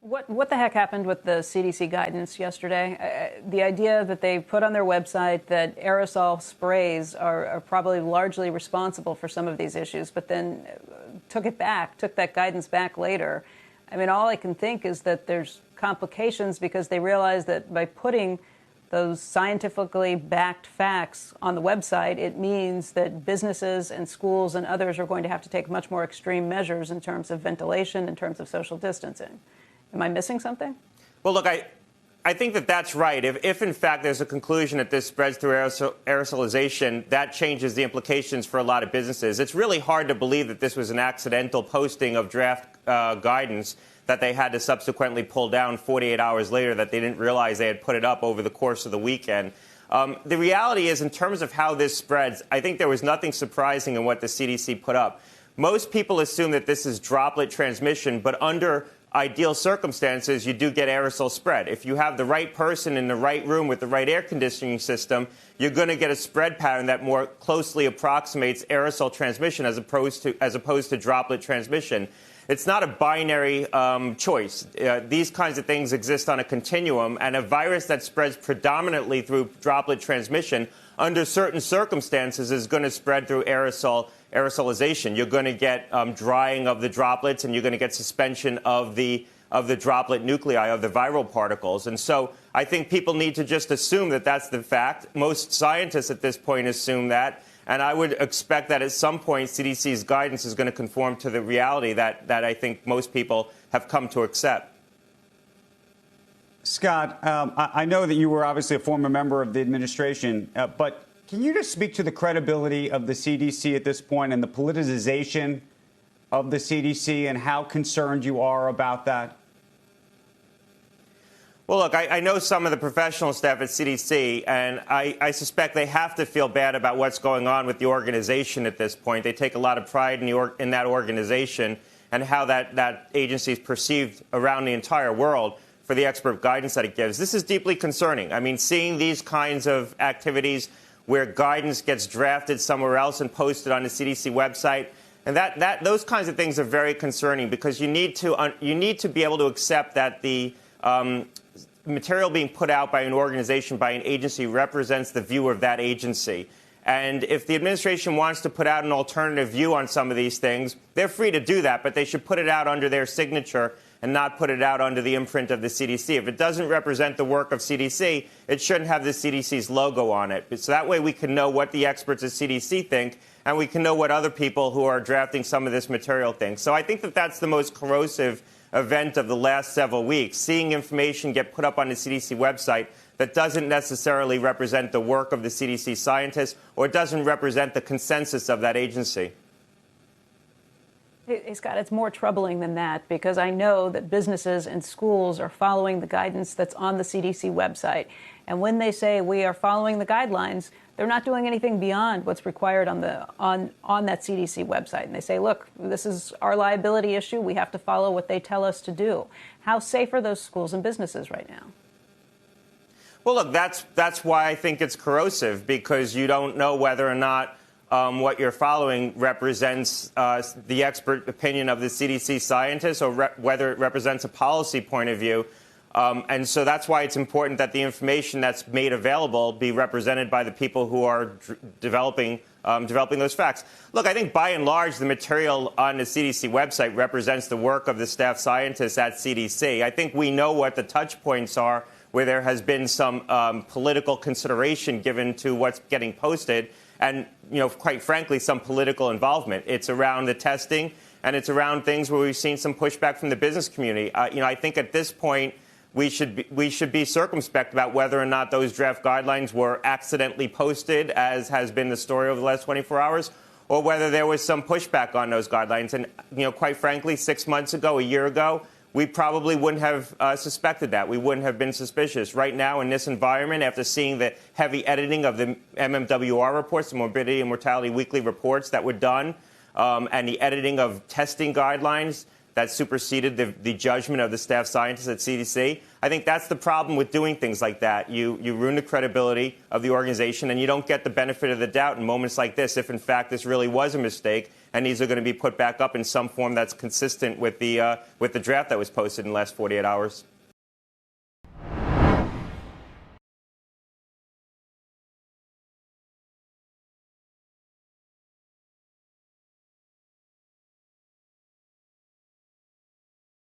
What the heck happened with the CDC guidance yesterday? The idea that they put on their website that aerosol sprays are probably largely responsible for some of these issues, but then took that guidance back later. I mean, all I can think is that there's complications because they realize that by putting those scientifically backed facts on the website, it means that businesses and schools and others are going to have to take much more extreme measures in terms of ventilation, in terms of social distancing. Am I missing something? Well, look, I think that that's right. If in fact there's a conclusion that this spreads through aerosolization, that changes the implications for a lot of businesses. It's really hard to believe that this was an accidental posting of draft guidance that they had to subsequently pull down 48 hours later, that they didn't realize they had put it up over the course of the weekend. The reality is, in terms of how this spreads, I think there was nothing surprising in what the CDC put up. Most people assume that this is droplet transmission, but under ideal circumstances, you do get aerosol spread. If you have the right person in the right room with the right air conditioning system, you're going to get a spread pattern that more closely approximates aerosol transmission as opposed to droplet transmission. It's not a binary choice. These kinds of things exist on a continuum, and a virus that spreads predominantly through droplet transmission under certain circumstances is going to spread through aerosolization. You're going to get drying of the droplets, and you're going to get suspension of the droplet nuclei, of the viral particles. And so I think people need to just assume that that's the fact. Most scientists at this point assume that. And I would expect that at some point CDC's guidance is going to conform to the reality that I think most people have come to accept. Scott, I know that you were obviously a former member of the administration, but can you just speak to the credibility of the CDC at this point and the politicization of the CDC and how concerned you are about that? Well, look, I know some of the professional staff at CDC, and I suspect they have to feel bad about what's going on with the organization at this point. They take a lot of pride in that organization and how that agency is perceived around the entire world for the expert guidance that it gives. This is deeply concerning. I mean, seeing these kinds of activities where guidance gets drafted somewhere else and posted on the CDC website, and those kinds of things are very concerning because you need to be able to accept that the material being put out by an organization, by an agency, represents the view of that agency. And if the administration wants to put out an alternative view on some of these things, they're free to do that, but they should put it out under their signature and not put it out under the imprint of the CDC. If it doesn't represent the work of CDC, it shouldn't have the CDC's logo on it. So that way we can know what the experts at CDC think, and we can know what other people who are drafting some of this material think. So I think that that's the most corrosive event of the last several weeks, seeing information get put up on the CDC website that doesn't necessarily represent the work of the CDC scientists or doesn't represent the consensus of that agency. Hey, Scott, it's more troubling than that because I know that businesses and schools are following the guidance that's on the CDC website. And when they say we are following the guidelines, they're not doing anything beyond what's required on that CDC website. And they say, look, this is our liability issue. We have to follow what they tell us to do. How safe are those schools and businesses right now? Well, look, that's why I think it's corrosive, because you don't know whether or not what you're following represents the expert opinion of the CDC scientists or whether it represents a policy point of view. And so that's why it's important that the information that's made available be represented by the people who are developing those facts. Look, I think by and large, the material on the CDC website represents the work of the staff scientists at CDC. I think we know what the touch points are where there has been some political consideration given to what's getting posted and, quite frankly, some political involvement. It's around the testing and it's around things where we've seen some pushback from the business community. I think at this point, we should be circumspect about whether or not those draft guidelines were accidentally posted, as has been the story over the last 24 hours, or whether there was some pushback on those guidelines. And, quite frankly, 6 months ago, a year ago, we probably wouldn't have suspected that. We wouldn't have been suspicious. Right now, in this environment, after seeing the heavy editing of the MMWR reports, the Morbidity and Mortality Weekly reports that were done, and the editing of testing guidelines that superseded the judgment of the staff scientists at CDC. I think that's the problem with doing things like that. You ruin the credibility of the organization, and you don't get the benefit of the doubt in moments like this if, in fact, this really was a mistake and these are going to be put back up in some form that's consistent with the draft that was posted in the last 48 hours.